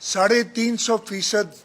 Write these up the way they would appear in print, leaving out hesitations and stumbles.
350%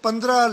15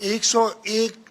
101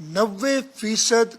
90%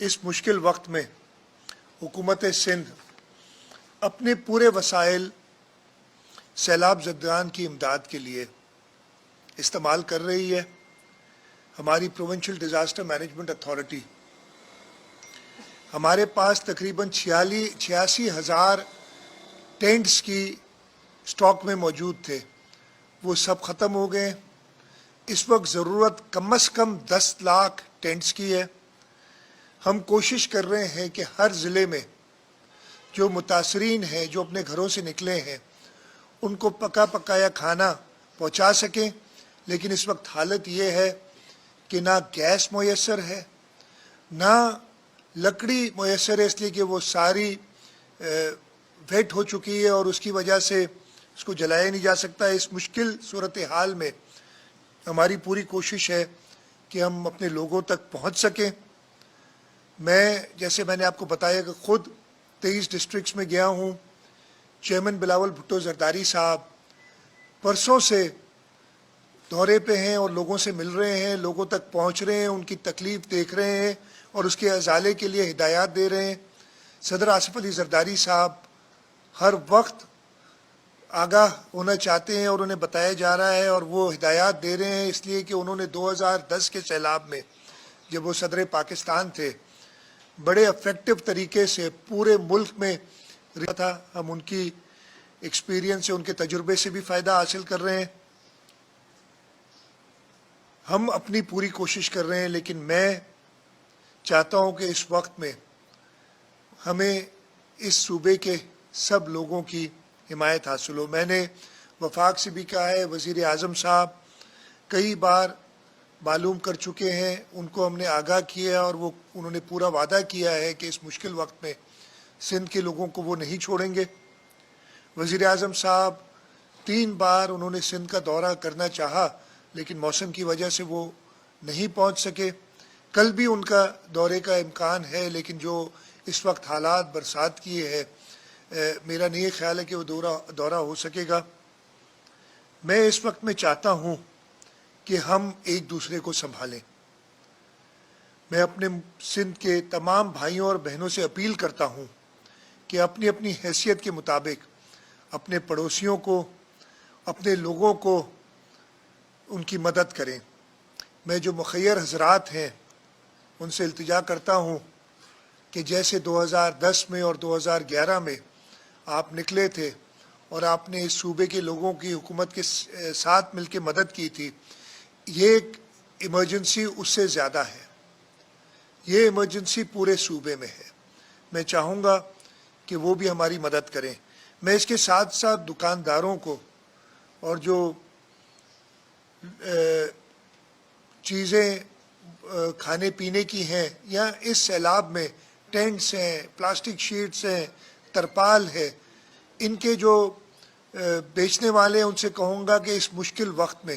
اس مشکل وقت میں حکومت سندھ اپنے پورے وسائل سیلاب زدگان کی امداد کے لیے استعمال کر رہی ہے۔ ہماری پروونشل ڈیزاسٹر مینجمنٹ اتھارٹی، ہمارے پاس تقریباً 86,000 ٹینٹس کی سٹاک میں موجود تھے، وہ سب ختم ہو گئے۔ اس وقت ضرورت کم از کم 10 لاکھ ٹینٹس کی ہے۔ ہم کوشش کر رہے ہیں کہ ہر ضلع میں جو متاثرین ہیں، جو اپنے گھروں سے نکلے ہیں، ان کو پکا پکایا کھانا پہنچا سکیں، لیکن اس وقت حالت یہ ہے کہ نہ گیس میسر ہے، نہ لکڑی میسر ہے، اس لیے کہ وہ ساری ویٹ ہو چکی ہے اور اس کی وجہ سے اس کو جلایا نہیں جا سکتا۔ اس مشکل صورتحال میں ہماری پوری کوشش ہے کہ ہم اپنے لوگوں تک پہنچ سکیں۔ جیسے میں نے آپ کو بتایا کہ خود 23 ڈسٹرکٹس میں گیا ہوں۔ چیئرمین بلاول بھٹو زرداری صاحب پرسوں سے دورے پہ ہیں اور لوگوں سے مل رہے ہیں، لوگوں تک پہنچ رہے ہیں، ان کی تکلیف دیکھ رہے ہیں اور اس کے ازالے کے لیے ہدایات دے رہے ہیں۔ صدر آصف علی زرداری صاحب ہر وقت آگاہ ہونا چاہتے ہیں اور انہیں بتایا جا رہا ہے اور وہ ہدایات دے رہے ہیں، اس لیے کہ انہوں نے 2010 کے سیلاب میں جب وہ صدر پاکستان تھے بڑے افیکٹو طریقے سے پورے ملک میں رہا تھا۔ ہم ان کی ایکسپیرینس سے، ان کے تجربے سے بھی فائدہ حاصل کر رہے ہیں۔ ہم اپنی پوری کوشش کر رہے ہیں، لیکن میں چاہتا ہوں کہ اس وقت میں ہمیں اس صوبے کے سب لوگوں کی حمایت حاصل ہو۔ میں نے وفاق سے بھی کہا ہے، وزیر اعظم صاحب کئی بار معلوم کر چکے ہیں، ان کو ہم نے آگاہ کیا ہے اور انہوں نے پورا وعدہ کیا ہے کہ اس مشکل وقت میں سندھ کے لوگوں کو وہ نہیں چھوڑیں گے۔ وزیر اعظم صاحب 3 بار انہوں نے سندھ کا دورہ کرنا چاہا، لیکن موسم کی وجہ سے وہ نہیں پہنچ سکے۔ کل بھی ان کا دورے کا امکان ہے، لیکن جو اس وقت حالات برسات کی ہے، میرا نہیں خیال ہے کہ وہ دورہ ہو سکے گا۔ میں اس وقت میں چاہتا ہوں کہ ہم ایک دوسرے کو سنبھالیں۔ میں اپنے سندھ کے تمام بھائیوں اور بہنوں سے اپیل کرتا ہوں کہ اپنی اپنی حیثیت کے مطابق اپنے پڑوسیوں کو، اپنے لوگوں کو ان کی مدد کریں۔ میں جو مخیر حضرات ہیں ان سے التجا کرتا ہوں کہ جیسے 2010 میں اور 2011 میں آپ نکلے تھے اور آپ نے اس صوبے کے لوگوں کی حکومت کے ساتھ مل کے مدد کی تھی، یہ ایک ایمرجنسی اس سے زیادہ ہے۔ یہ ایمرجنسی پورے صوبے میں ہے۔ میں چاہوں گا کہ وہ بھی ہماری مدد کریں۔ میں اس کے ساتھ ساتھ دکانداروں کو اور جو چیزیں کھانے پینے کی ہیں یا اس سیلاب میں ٹینٹس ہیں، پلاسٹک شیٹس ہیں، ترپال ہے، ان کے جو بیچنے والے ہیں ان سے کہوں گا کہ اس مشکل وقت میں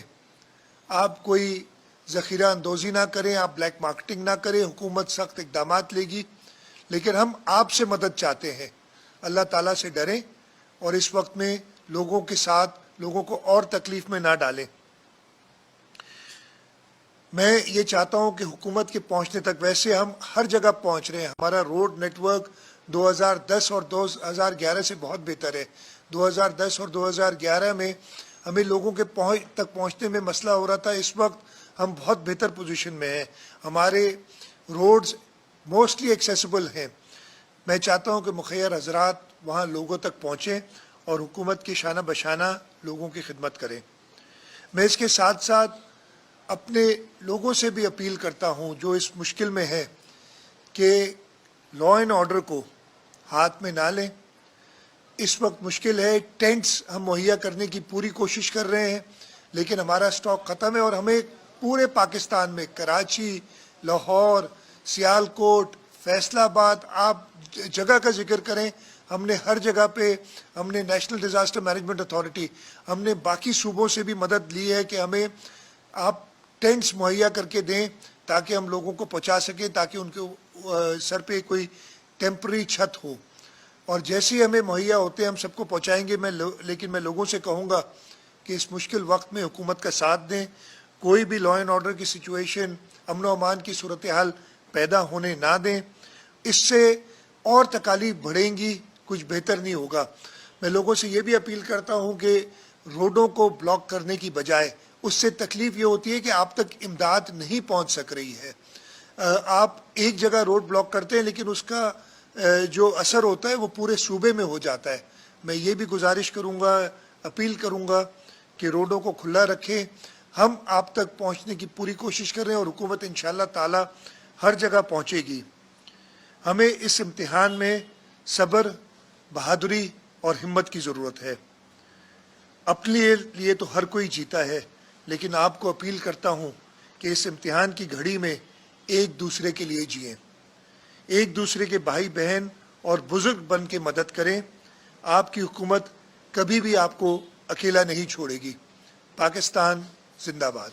آپ کوئی ذخیرہ اندوزی نہ کریں، آپ بلیک مارکیٹنگ نہ کریں۔ حکومت سخت اقدامات لے گی، لیکن ہم آپ سے مدد چاہتے ہیں۔ اللہ تعالیٰ سے ڈریں اور اس وقت میں لوگوں کے ساتھ لوگوں کو اور تکلیف میں نہ ڈالیں۔ میں یہ چاہتا ہوں کہ حکومت کے پہنچنے تک، ویسے ہم ہر جگہ پہنچ رہے ہیں، ہمارا روڈ نیٹ ورک 2010 اور 2011 سے بہت بہتر ہے۔ 2010 اور 2011 میں ہمیں لوگوں کے تک پہنچنے میں مسئلہ ہو رہا تھا، اس وقت ہم بہت بہتر پوزیشن میں ہیں، ہمارے روڈز موسٹلی ایکسیسیبل ہیں۔ میں چاہتا ہوں کہ مخیر حضرات وہاں لوگوں تک پہنچیں اور حکومت کی شانہ بشانہ لوگوں کی خدمت کریں۔ میں اس کے ساتھ ساتھ اپنے لوگوں سے بھی اپیل کرتا ہوں جو اس مشکل میں ہے کہ لا اینڈ آرڈر کو ہاتھ میں نہ لیں۔ اس وقت مشکل ہے، ٹینٹس ہم مہیا کرنے کی پوری کوشش کر رہے ہیں، لیکن ہمارا سٹاک ختم ہے اور ہمیں پورے پاکستان میں کراچی، لاہور، سیالکوٹ، فیصل آباد، آپ جگہ کا ذکر کریں، ہم نے ہر جگہ پہ، ہم نے نیشنل ڈیزاسٹر مینجمنٹ اتھارٹی، ہم نے باقی صوبوں سے بھی مدد لی ہے کہ ہمیں آپ ٹینٹس مہیا کر کے دیں تاکہ ہم لوگوں کو پہنچا سکیں، تاکہ ان کے سر پہ کوئی ٹیمپرری چھت ہو، اور جیسے ہی ہمیں مہیا ہوتے ہیں ہم سب کو پہنچائیں گے۔ لیکن میں لوگوں سے کہوں گا کہ اس مشکل وقت میں حکومت کا ساتھ دیں۔ کوئی بھی لا اینڈ آرڈر کی سچویشن، امن و امان کی صورتحال پیدا ہونے نہ دیں. اس سے اور تکالیف بڑھیں گی, کچھ بہتر نہیں ہوگا. میں لوگوں سے یہ بھی اپیل کرتا ہوں کہ روڈوں کو بلاک کرنے کی بجائے اس سے تکلیف یہ ہوتی ہے کہ آپ تک امداد نہیں پہنچ سک رہی ہے. آپ ایک جگہ روڈ بلاک کرتے ہیں لیکن اس کا جو اثر ہوتا ہے وہ پورے صوبے میں ہو جاتا ہے. میں یہ بھی گزارش کروں گا, اپیل کروں گا کہ روڈوں کو کھلا رکھیں. ہم آپ تک پہنچنے کی پوری کوشش کر رہے ہیں اور حکومت انشاءاللہ تعالی ہر جگہ پہنچے گی. ہمیں اس امتحان میں صبر, بہادری اور ہمت کی ضرورت ہے. اپنے لیے تو ہر کوئی جیتا ہے, لیکن آپ کو اپیل کرتا ہوں کہ اس امتحان کی گھڑی میں ایک دوسرے کے لیے جئیں, ایک دوسرے کے بھائی بہن اور بزرگ بن کے مدد کریں. آپ کی حکومت کبھی بھی آپ کو اکیلا نہیں چھوڑے گی. پاکستان زندہ باد.